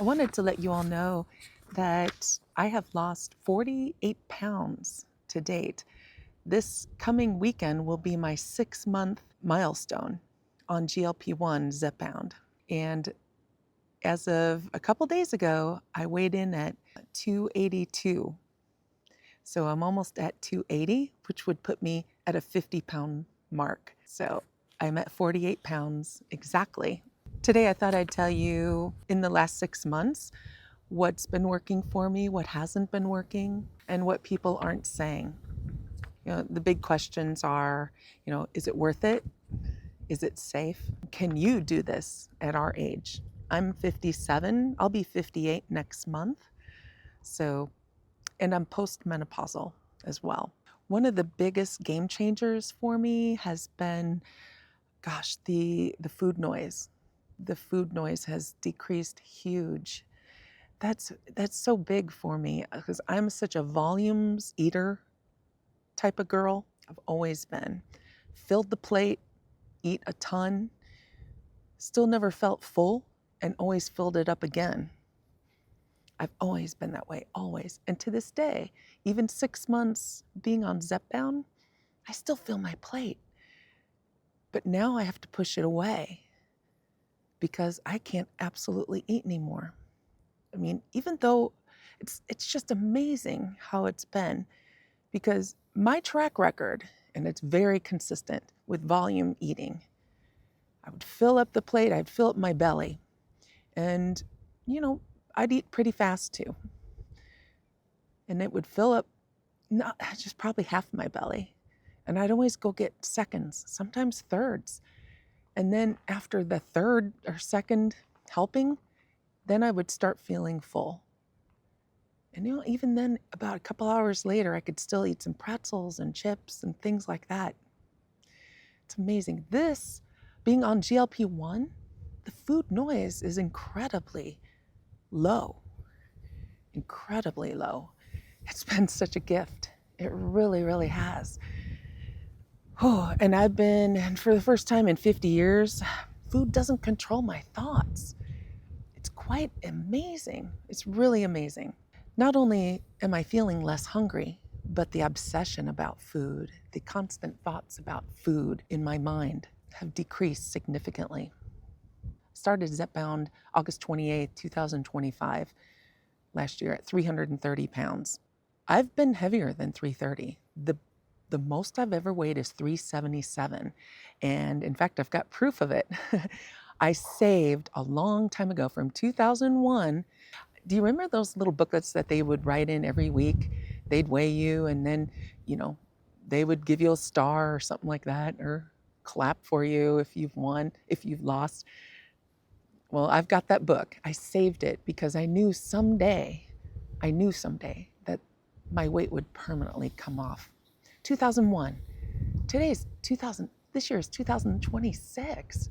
I wanted to let you all know that I have lost 48 pounds to date. This coming weekend will be my 6-month milestone on GLP-1 Zepbound. And as of a couple days ago, I weighed in at 282. So I'm almost at 280, which would put me at a 50-pound mark. So I'm at 48 pounds exactly. Today, I thought I'd tell you in the last 6 months what's been working for me, what hasn't been working, and what people aren't saying. The big questions are, is it worth it? Is it safe? Can you do this at our age? I'm 57. I'll be 58 next month. So, and I'm postmenopausal as well. One of the biggest game changers for me has been, the food noise. The food noise has decreased huge. That's so big for me because I'm such a volumes eater type of girl. I've always been. Filled the plate, eat a ton, still never felt full, and always filled it up again. I've always been that way, always. And to this day, even 6 months being on Zepbound, I still fill my plate. But now I have to push it away because I can't absolutely eat anymore. I mean, even though it's just amazing how it's been, because my track record, and it's very consistent with volume eating, I would fill up the plate, I'd fill up my belly, and I'd eat pretty fast too. And it would fill up not just probably half my belly. And I'd always go get seconds, sometimes thirds. And then after the third or second helping, then I would start feeling full. And even then, about a couple hours later, I could still eat some pretzels and chips and things like that. It's amazing. This, being on GLP-1, the food noise is incredibly low. Incredibly low. It's been such a gift. It really, really has. Oh, and for the first time in 50 years, food doesn't control my thoughts. It's quite amazing. It's really amazing. Not only am I feeling less hungry, but the obsession about food, the constant thoughts about food in my mind have decreased significantly. Started Zepbound August 28th, 2025, last year at 330 pounds. I've been heavier than 330. The most I've ever weighed is 377. And in fact, I've got proof of it. I saved a long time ago from 2001. Do you remember those little booklets that they would write in every week? They'd weigh you and then, they would give you a star or something like that, or clap for you if you've won, if you've lost. Well, I've got that book. I saved it because I knew someday that my weight would permanently come off. 2001. This year is 2026.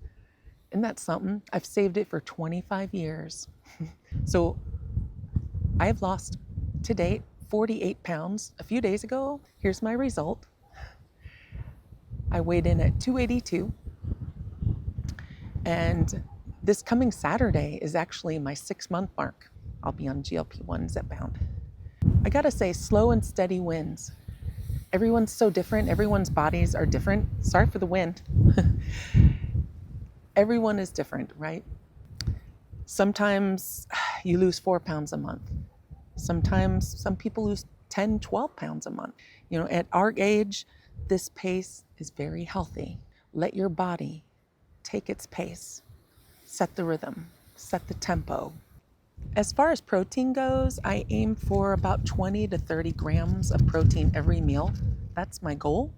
Isn't that something? I've saved it for 25 years. So I've lost to date 48 pounds. A few days ago, here's my result. I weighed in at 282. And this coming Saturday is actually my 6-month mark. I'll be on GLP-1 Zepbound. I gotta say, slow and steady wins. Everyone's so different. Everyone's bodies are different. Sorry for the wind. Everyone is different, right? Sometimes you lose 4 pounds a month. Sometimes some people lose 10, 12 pounds a month. At our age, this pace is very healthy. Let your body take its pace. Set the rhythm, set the tempo. As far as protein goes, I aim for about 20 to 30 grams of protein every meal. That's my goal.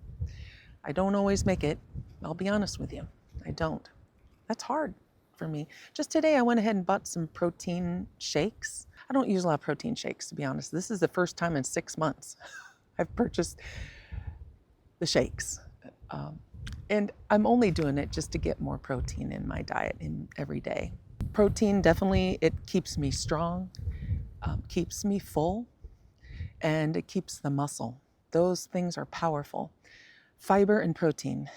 I don't always make it. I'll be honest with you. I don't. That's hard for me. Just today, I went ahead and bought some protein shakes. I don't use a lot of protein shakes, to be honest. This is the first time in 6 months I've purchased the shakes. And I'm only doing it just to get more protein in my diet every day. Protein, definitely, it keeps me strong, keeps me full, and it keeps the muscle. Those things are powerful. Fiber and protein,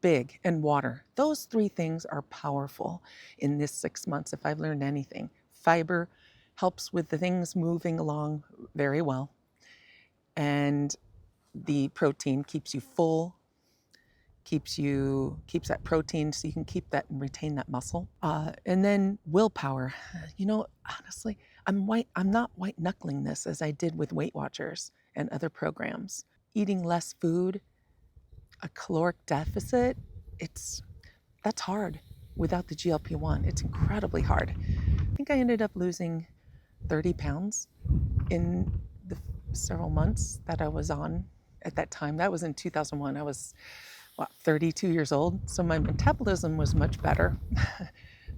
big, and water. Those 3 things are powerful in this 6 months if I've learned anything. Fiber helps with the things moving along very well. And the protein keeps you full, keeps that protein so you can keep that and retain that muscle. And then willpower. Honestly, I'm not white knuckling this as I did with Weight Watchers and other programs. Eating less food, a caloric deficit, that's hard without the GLP-1. It's incredibly hard. I think I ended up losing 30 pounds in the several months that I was on at that time. That was in 2001. I was 32 years old, so my metabolism was much better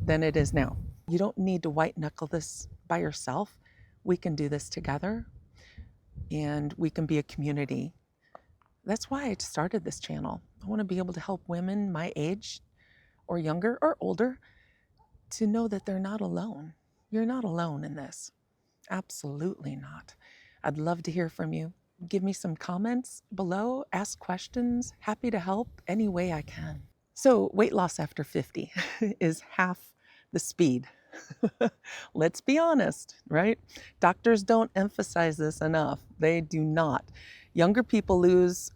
than it is now. You don't need to white knuckle this by yourself. We can do this together, and we can be a community. That's why I started this channel. I want to be able to help women my age or younger or older to know that they're not alone. You're not alone in this. Absolutely not. I'd love to hear from you. Give me some comments below, ask questions. Happy to help any way I can. So weight loss after 50 is half the speed. Let's be honest, right? Doctors don't emphasize this enough. They do not. Younger people lose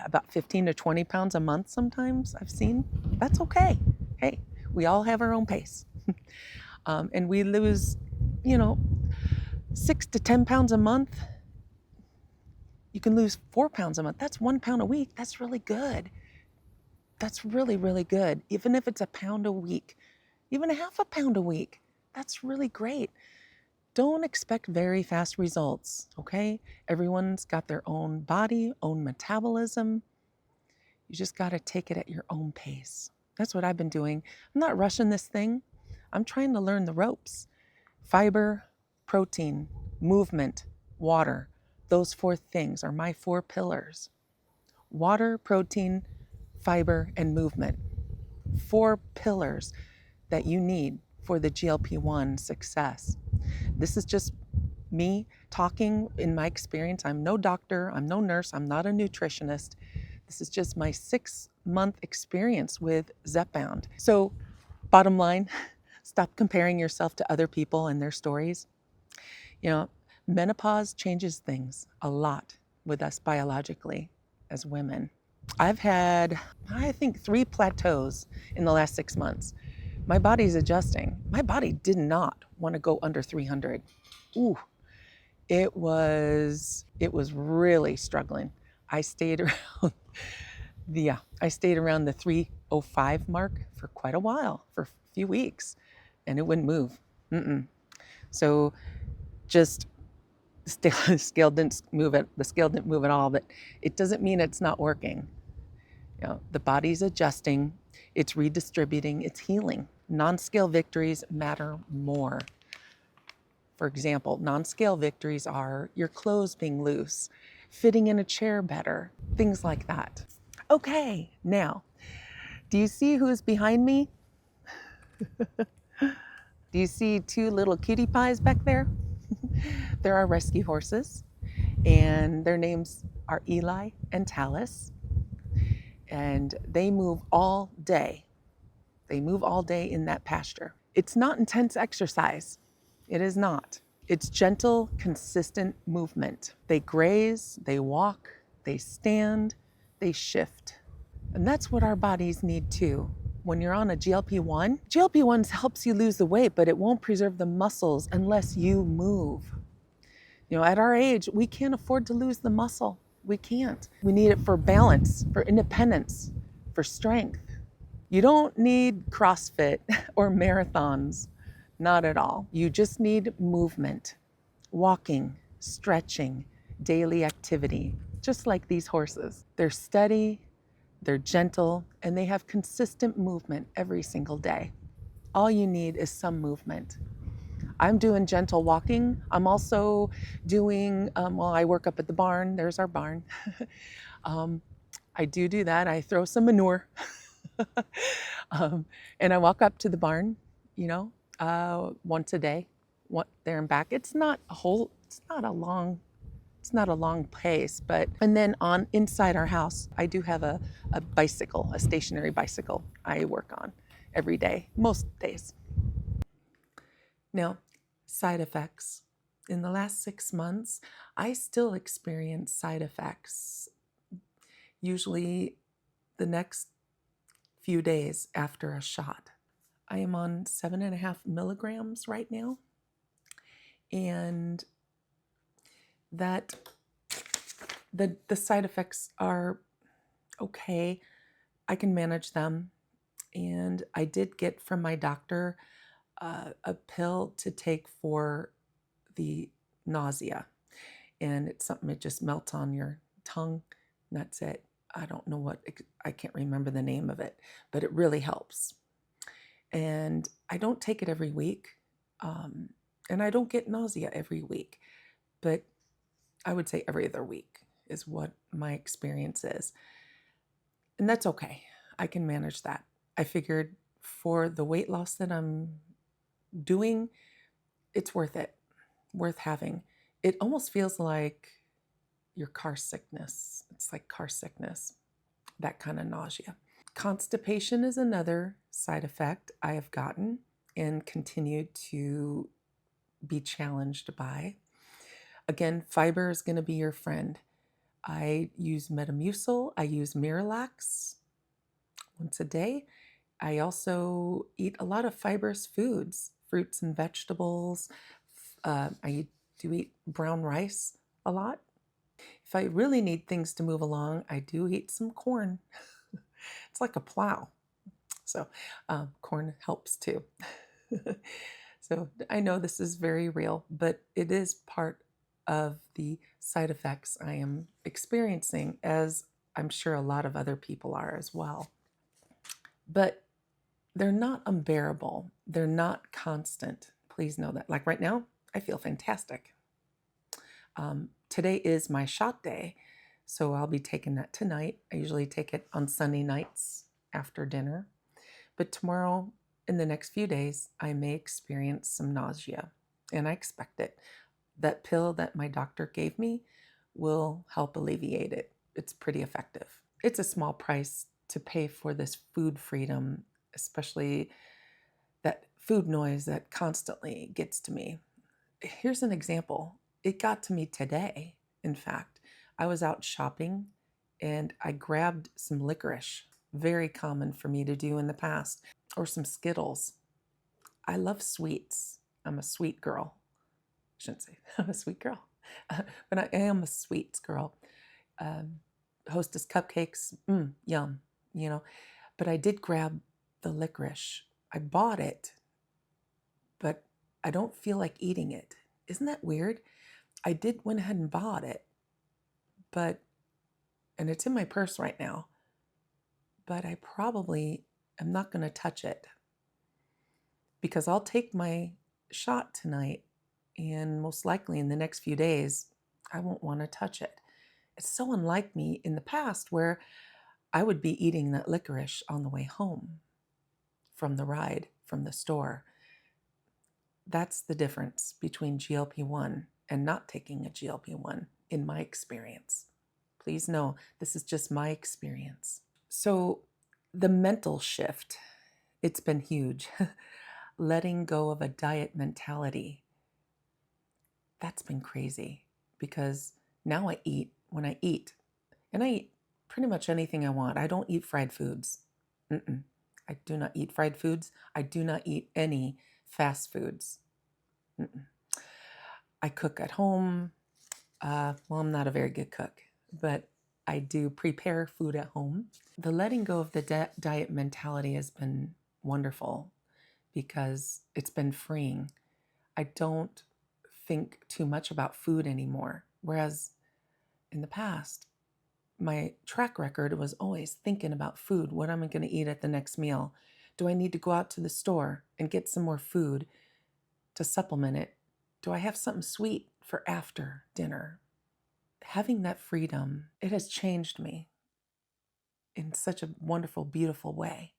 about 15 to 20 pounds a month sometimes, I've seen. That's okay. Hey, we all have our own pace. And we lose, 6 to 10 pounds a month. You can lose 4 pounds a month. That's 1 pound a week. That's really good. That's really, really good. Even if it's a pound a week, even a half a pound a week, that's really great. Don't expect very fast results, okay? Everyone's got their own body, own metabolism. You just got to take it at your own pace. That's what I've been doing. I'm not rushing this thing. I'm trying to learn the ropes. Fiber, protein, movement, water. Those 4 things are my 4 pillars. Water, protein, fiber, and movement. 4 pillars that you need for the GLP-1 success. This is just me talking in my experience. I'm no doctor, I'm no nurse, I'm not a nutritionist. This is just my 6-month experience with Zepbound. So, bottom line, stop comparing yourself to other people and their stories. Menopause changes things a lot with us biologically as women. I've had, I think, 3 plateaus in the last 6 months. My body's adjusting. My body did not want to go under 300. Ooh, it was really struggling. I stayed around the 305 mark for quite a while, for a few weeks, and it wouldn't move. So just the scale didn't move at all, but it doesn't mean it's not working. The body's adjusting, it's redistributing, it's healing. Non-scale victories matter more. For example, non-scale victories are your clothes being loose, fitting in a chair better, things like that. Okay, now, do you see who's behind me? Do you see 2 little cutie pies back there? They're our rescue horses, and their names are Eli and Talus. And they move all day. They move all day in that pasture. It's not intense exercise. It is not. It's gentle, consistent movement. They graze, they walk, they stand, they shift. And that's what our bodies need too. When you're on a GLP-1 helps you lose the weight, but it won't preserve the muscles unless you move. At our age, we can't afford to lose the muscle. We can't. We need it for balance, for independence, for strength. You don't need CrossFit or marathons, not at all. You just need movement, walking, stretching, daily activity, just like these horses. They're steady, they're gentle, and they have consistent movement every single day. All you need is some movement. I'm doing gentle walking. I'm also doing, I work up at the barn. There's our barn. I do that. I throw some manure. And I walk up to the barn, once a day, there and back. It's not a long pace, and then inside our house, I do have a bicycle, a stationary bicycle I work on every day, most days. Now, Side effects. In the last 6 months, I still experience side effects, usually the next few days after a shot. I am on 7.5 milligrams right now, and that the side effects are okay. I can manage them, and I did get from my doctor a pill to take for the nausea, and it's something that just melts on your tongue. And that's it. I don't know I can't remember the name of it, but it really helps. And I don't take it every week, um, and I don't get nausea every week, but I would say every other week is what my experience is. And that's okay. I can manage that. I figured for the weight loss that I'm doing, it's worth it, worth having. It almost feels like your car sickness. It's like car sickness, that kind of nausea. Constipation is another side effect I have gotten and continue to be challenged by. Again, fiber is going to be your friend. I use Metamucil, I use Miralax once a day. I also eat a lot of fibrous foods, fruits and vegetables. I do eat brown rice a lot. If I really need things to move along, I do eat some corn. It's like a plow. So corn helps too. So I know this is very real, but it is part of the side effects I am experiencing, as I'm sure a lot of other people are as well. But they're not unbearable. They're not constant. Please know that. Like right now, I feel fantastic. Today is my shot day, so I'll be taking that tonight. I usually take it on Sunday nights after dinner. But tomorrow, in the next few days, I may experience some nausea, and I expect it. That pill that my doctor gave me will help alleviate it. It's pretty effective. It's a small price to pay for this food freedom, especially that food noise that constantly gets to me. Here's an example. It got to me today, in fact. I was out shopping and I grabbed some licorice, very common for me to do in the past, or some Skittles. I love sweets. I'm a sweet girl. I shouldn't say I'm a sweet girl, but I am a sweets girl. Um, Hostess cupcakes, yum, you know. But I did grab the licorice. I bought it, but I don't feel like eating it. Isn't that weird? I did went ahead and bought it, but and it's in my purse right now, but I probably am not going to touch it because I'll take my shot tonight, and most likely in the next few days I won't want to touch it. It's so unlike me in the past where I would be eating that licorice on the way home from the ride from the store. That's the difference between GLP-1 and not taking a GLP-1 in my experience. Please know this is just my experience. So, the mental shift, it's been huge. Letting go of a diet mentality, that's been crazy because now I eat when I eat, and I eat pretty much anything I want. I don't eat fried foods. Mm-mm. I do not eat fried foods. I do not eat any fast foods. Mm-mm. I cook at home. Well, I'm not a very good cook, but I do prepare food at home. The letting go of the diet mentality has been wonderful because it's been freeing. I don't think too much about food anymore. Whereas in the past, my track record was always thinking about food. What am I going to eat at the next meal? Do I need to go out to the store and get some more food to supplement it? Do I have something sweet for after dinner? Having that freedom, it has changed me in such a wonderful, beautiful way.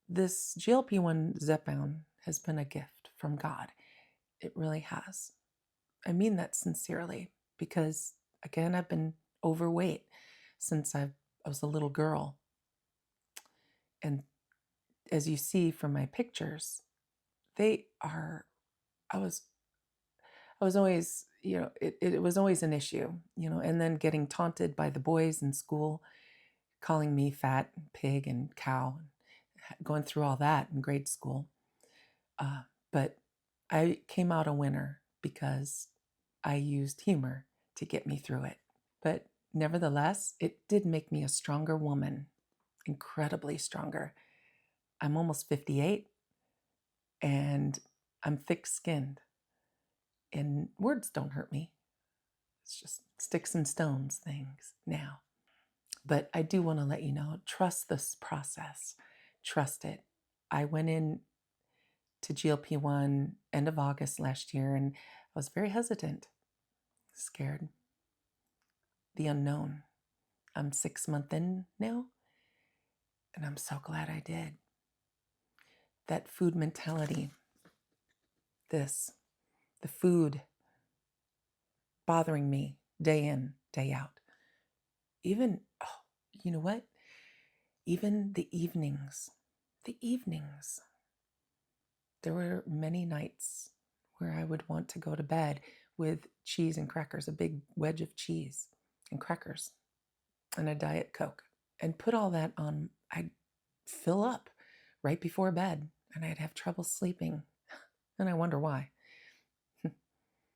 This GLP-1 Zepbound has been a gift from God. It really has. I mean that sincerely because, again, I've been overweight since I was a little girl. And as you see from my pictures, they are, I was I was always, it was always an issue, and then getting taunted by the boys in school, calling me fat, and pig, and cow, and going through all that in grade school. But I came out a winner because I used humor to get me through it. But nevertheless, it did make me a stronger woman, incredibly stronger. I'm almost 58 and I'm thick skinned, and words don't hurt me. It's just sticks and stones things now. But I do want to let you know, trust this process. Trust it. I went in to GLP-1 end of August last year, and I was very hesitant, scared, the unknown. I'm 6 months in now, and I'm so glad I did. That food mentality, the food bothering me day in, day out. Even, oh, you know what? Even the evenings, there were many nights where I would want to go to bed with cheese and crackers, a big wedge of cheese and crackers and a Diet Coke, and put all that on. I'd fill up right before bed and I'd have trouble sleeping. And I wonder why.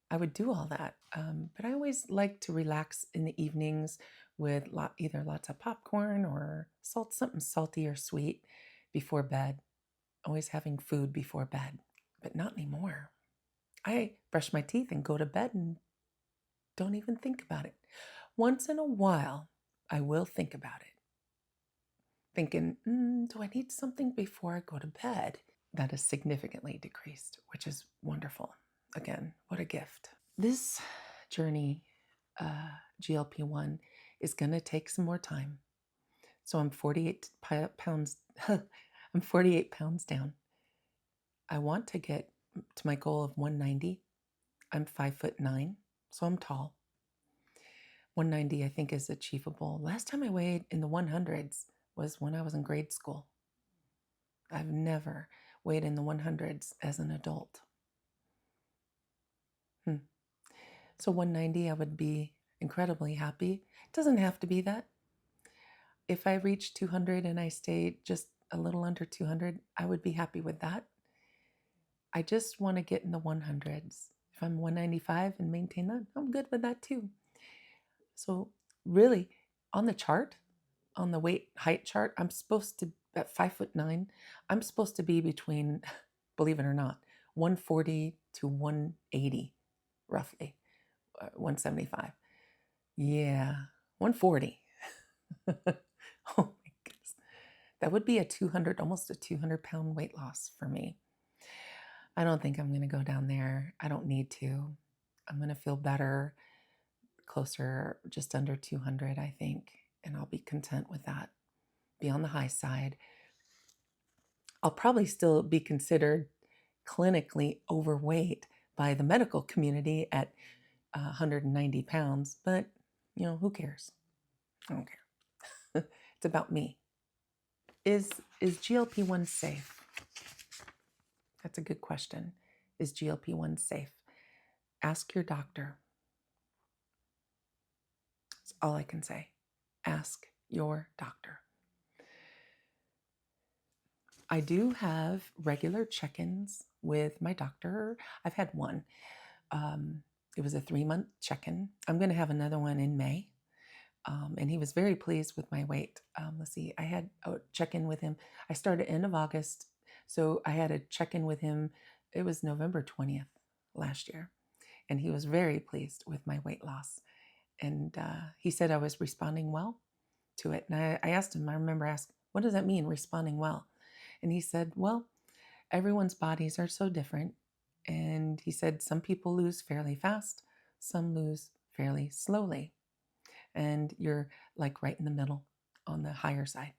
I would do all that. But I always like to relax in the evenings with either lots of popcorn or something salty or sweet before bed. Always having food before bed, but not anymore. I brush my teeth and go to bed and don't even think about it. Once in a while, I will think about it, thinking, do I need something before I go to bed? That is significantly decreased, which is wonderful. Again, what a gift. This journey, GLP-1, is going to take some more time. So I'm 48 pounds. I'm 48 pounds down. I want to get to my goal of 190. I'm 5'9", so I'm tall. 190, I think, is achievable. Last time I weighed in the 100s was when I was in grade school. I've never weighed in the 100s as an adult. So 190, I would be incredibly happy. It doesn't have to be that. If I reach 200 and I stay just a little under 200, I would be happy with that. I just want to get in the 100s. If I'm 195 and maintain that, I'm good with that too. So really, on the chart, on the weight height chart, I'm supposed to, at 5'9", I'm supposed to be between, believe it or not, 140 to 180, roughly, 175. Yeah, 140. Oh my goodness. That would be almost a 200-pound weight loss for me. I don't think I'm going to go down there. I don't need to. I'm going to feel better, closer, just under 200, I think, and I'll be content with that. Be on the high side. I'll probably still be considered clinically overweight by the medical community at 190 pounds, but who cares? I don't care. It's about me. Is GLP-1 safe? That's a good question. Is GLP-1 safe? Ask your doctor. That's all I can say. Ask your doctor. I do have regular check-ins with my doctor. I've had one. It was a 3-month check-in. I'm going to have another one in May. And he was very pleased with my weight. Let's see, I had a check-in with him. I started end of August. So I had a check-in with him. It was November 20th last year. And he was very pleased with my weight loss. And he said I was responding well to it. And I asked him, I remember asking, what does that mean, responding well? And he said, well, everyone's bodies are so different. And he said some people lose fairly fast, some lose fairly slowly. And you're like right in the middle on the higher side.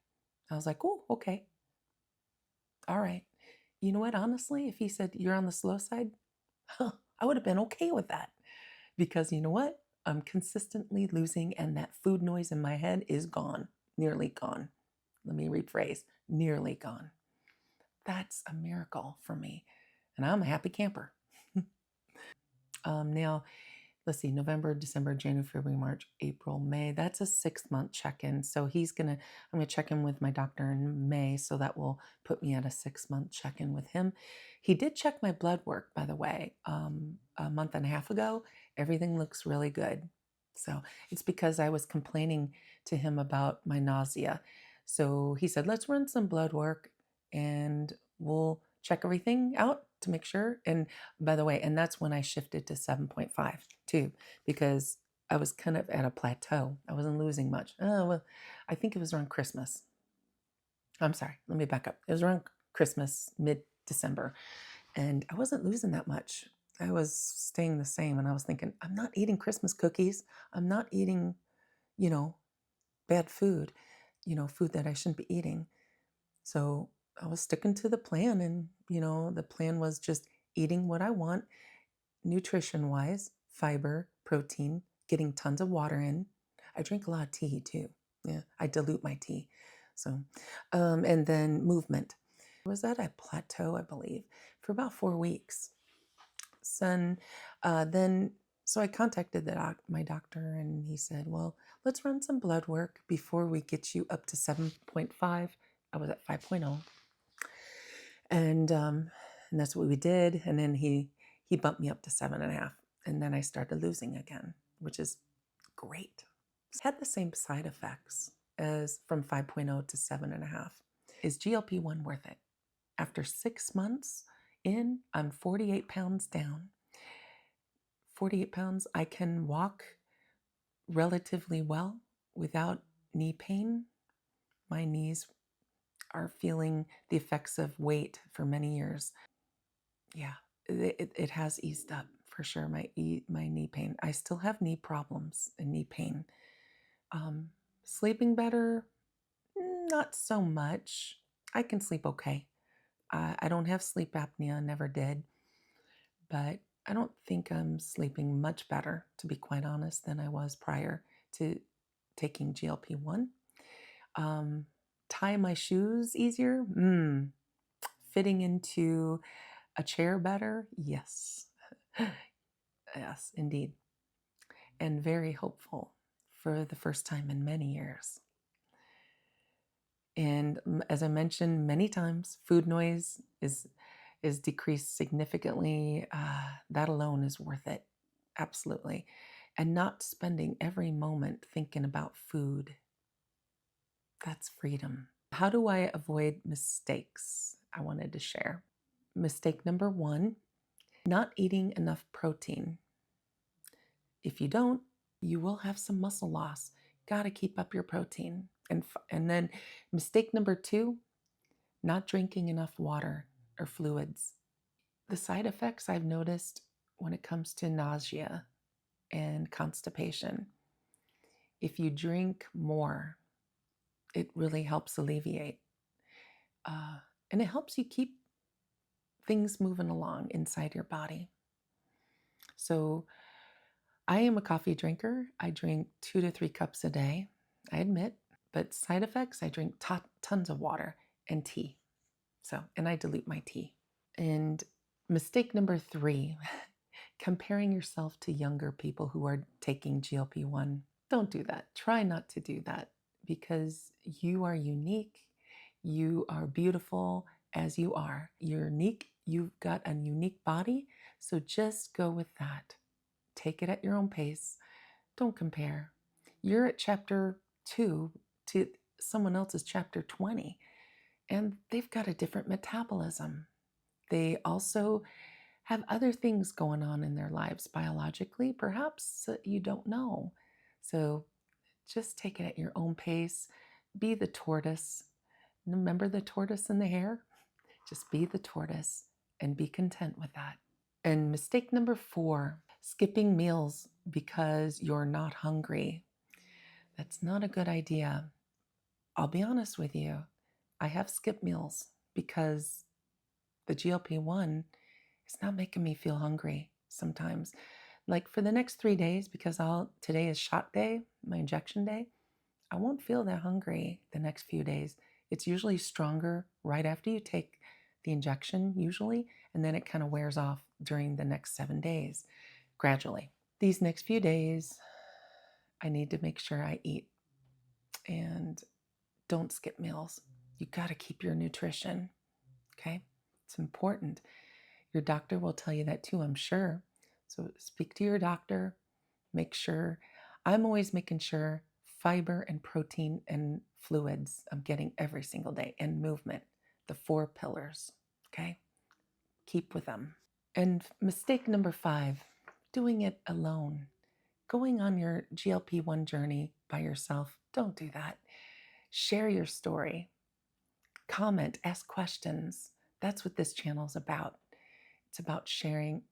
I was like, oh, okay. All right. You know what? Honestly, if he said you're on the slow side, I would have been okay with that. Because you know what? I'm consistently losing, and that food noise in my head is gone, nearly gone. Let me rephrase, nearly gone. That's a miracle for me. And I'm a happy camper. Now, let's see, November, December, January, February, March, April, May. That's a 6-month check-in. So I'm gonna check in with my doctor in May. So that will put me at a 6-month check-in with him. He did check my blood work, by the way, a month and a half ago. Everything looks really good. So it's because I was complaining to him about my nausea. So he said, let's run some blood work and we'll check everything out to make sure. And by the way, and that's when I shifted to 7.5 too, because I was kind of at a plateau. I wasn't losing much. Oh, well, I think it was around Christmas. I'm sorry, let me back up. It was around Christmas, mid-December, and I wasn't losing that much. I was staying the same, and I was thinking, I'm not eating Christmas cookies. I'm not eating, you know, bad food, food that I shouldn't be eating. So I was sticking to the plan, and, the plan was just eating what I want nutrition wise, fiber, protein, getting tons of water in. I drink a lot of tea too. Yeah, I dilute my tea. So, and then movement. I was at a plateau, I believe, for about 4 weeks. Son, then, so I contacted my doctor, and he said, well, let's run some blood work before we get you up to 7.5. I was at 5.0. And that's what we did. And then he bumped me up to 7.5, and then I started losing again, which is great. Had the same side effects as from 5.0 to 7.5. Is GLP-1 worth it? After 6 months in, I'm 48 pounds down. 48 pounds. I can walk relatively well without knee pain. My knees are feeling the effects of weight for many years. Yeah, it has eased up for sure. My knee pain. I still have knee problems and knee pain. Sleeping better, not so much. I can sleep okay. I don't have sleep apnea, never did, but I don't think I'm sleeping much better, to be quite honest, than I was prior to taking GLP-1. Tie my shoes easier. Fitting into a chair better? Yes. Yes, indeed. And very hopeful for the first time in many years. And as I mentioned many times, food noise is decreased significantly. That alone is worth it. Absolutely. And not spending every moment thinking about food. That's freedom. How do I avoid mistakes? I wanted to share. Mistake number 1, not eating enough protein. If you don't, you will have some muscle loss. Got to keep up your protein. And then mistake number 2, not drinking enough water or fluids. The side effects I've noticed when it comes to nausea and constipation, if you drink more, it really helps alleviate. And it helps you keep things moving along inside your body. So I am a coffee drinker. I drink 2 to 3 cups a day, I admit. But side effects, I drink tons of water and tea. And I dilute my tea. And mistake number 3, comparing yourself to younger people who are taking GLP-1. Don't do that. Try not to do that, because you are unique. You are beautiful as you are. You're unique. You've got a unique body. So just go with that. Take it at your own pace. Don't compare. You're at chapter 2 to someone else's chapter 20, and they've got a different metabolism. They also have other things going on in their lives biologically, perhaps that you don't know. So just take it at your own pace. Be the tortoise. Remember the tortoise and the hare? Just be the tortoise and be content with that. And mistake number 4, skipping meals because you're not hungry. That's not a good idea. I'll be honest with you. I have skipped meals because the GLP-1 is not making me feel hungry sometimes. Like for the next 3 days, because today is shot day, my injection day, I won't feel that hungry the next few days. It's usually stronger right after you take the injection, usually, and then it kind of wears off during the next 7 days. gradually. These next few days, I need to make sure I eat and don't skip meals. You got to keep your nutrition, okay? It's important. Your doctor will tell you that too, I'm sure. So speak to your doctor. Make sure, I'm always making sure fiber and protein and fluids I'm getting every single day, and movement, the 4 pillars, okay? Keep with them. And mistake number 5, doing it alone. Going on your GLP-1 journey by yourself, don't do that. Share your story, comment, ask questions. That's what this channel is about. It's about sharing,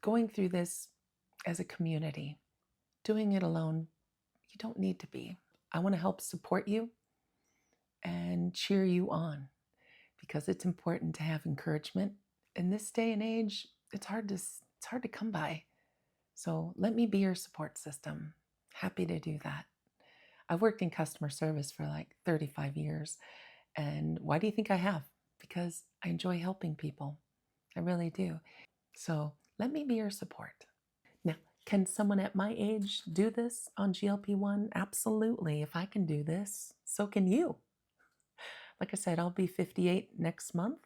going through this as a community. Doing it alone, you don't need to be. I want to help support you and cheer you on, because it's important to have encouragement. In this day and age, it's hard to come by. So let me be your support system. Happy to do that. I've worked in customer service for like 35 years. And why do you think I have? Because I enjoy helping people. I really do. So let me be your support. Now, can someone at my age do this on GLP-1? Absolutely. If I can do this, so can you. Like I said, I'll be 58 next month.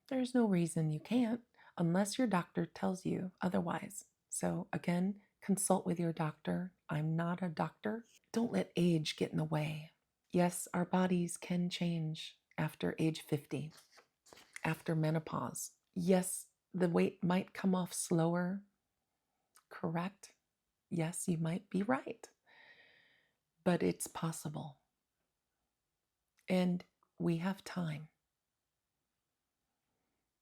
There's no reason you can't, unless your doctor tells you otherwise. So again, consult with your doctor. I'm not a doctor. Don't let age get in the way. Yes, our bodies can change after age 50, after menopause. Yes, the weight might come off slower. Correct? Yes, you might be right. But it's possible. And we have time.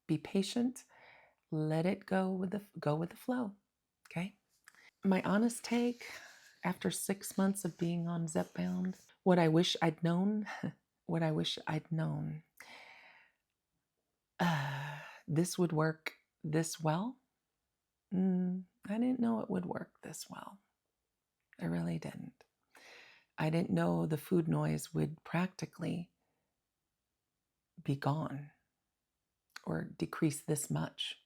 Be patient. Let it go with the flow. Okay? My honest take, after 6 months of being on Zepbound, what I wish I'd known, what I wish I'd known. This would work this well. I didn't know it would work this well. I really didn't. I didn't know the food noise would practically be gone or decrease this much.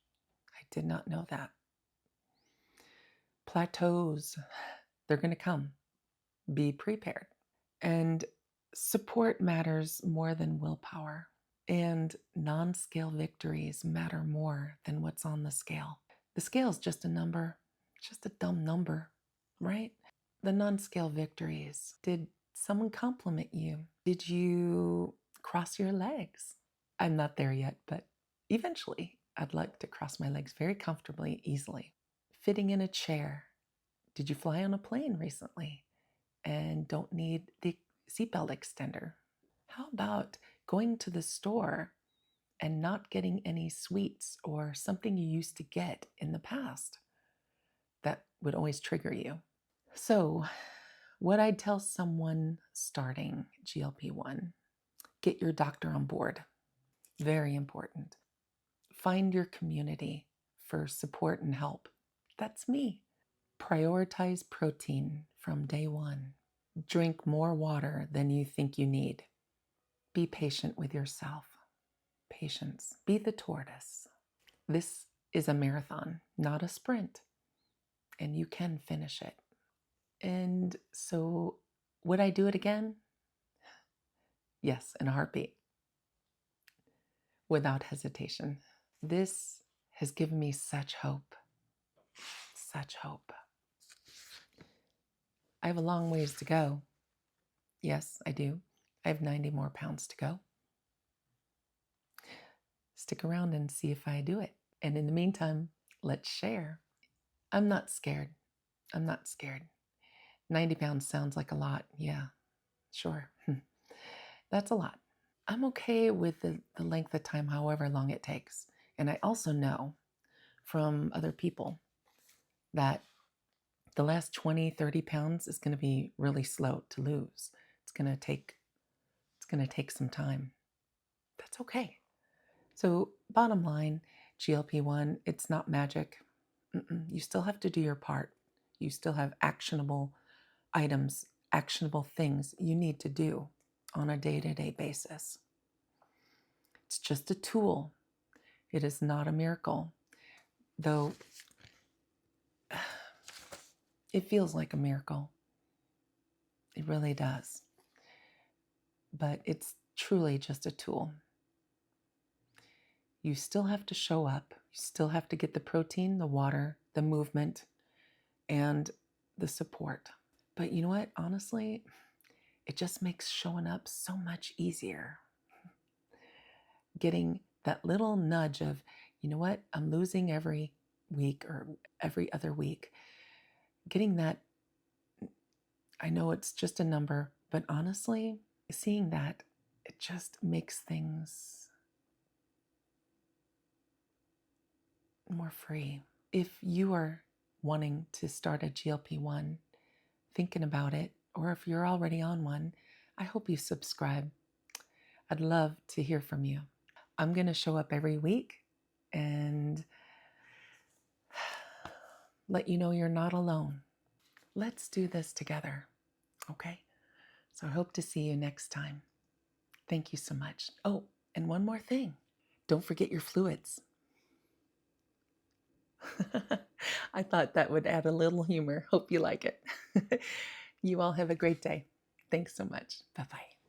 I did not know that. Plateaus, they're going to come. Be prepared. And support matters more than willpower. And non-scale victories matter more than what's on the scale. The scale is just a number, just a dumb number, right? The non-scale victories. Did someone compliment you? Did you cross your legs? I'm not there yet, but eventually I'd like to cross my legs very comfortably, easily. Fitting in a chair. Did you fly on a plane recently and don't need the seatbelt extender? How about going to the store and not getting any sweets or something you used to get in the past that would always trigger you? So, what I'd tell someone starting GLP-1, get your doctor on board. Very important. Find your community for support and help. That's me. Prioritize protein from day one. Drink more water than you think you need. Be patient with yourself. Patience. Be the tortoise. This is a marathon, not a sprint, and you can finish it. And so, would I do it again? Yes, in a heartbeat, without hesitation. This has given me such hope. Such hope. I have a long ways to go. Yes, I do. I have 90 more pounds to go. Stick around and see if I do it. And in the meantime, let's share. I'm not scared. I'm not scared. 90 pounds sounds like a lot. Yeah, sure. That's a lot. I'm okay with the length of time, however long it takes. And I also know from other people that the last 20, 30 pounds is going to be really slow to lose. It's going to take some time. That's okay. So bottom line, GLP-1, it's not magic. You still have to do your part. You still have actionable items, actionable things you need to do on a day-to-day basis. It's just a tool. It is not a miracle. Though It feels like a miracle. It really does. But it's truly just a tool. You still have to show up. You still have to get the protein, the water, the movement, and the support. But you know what? Honestly, it just makes showing up so much easier. Getting that little nudge of, you know what? I'm losing every week or every other week. Getting that, I know it's just a number, but honestly, seeing that, it just makes things more free. If you are wanting to start a GLP-1, thinking about it, or if you're already on one, I hope you subscribe. I'd love to hear from you. I'm going to show up every week and let you know you're not alone. Let's do this together, okay? So I hope to see you next time. Thank you so much. Oh, and one more thing. Don't forget your fluids. I thought that would add a little humor. Hope you like it. You all have a great day. Thanks so much. Bye-bye.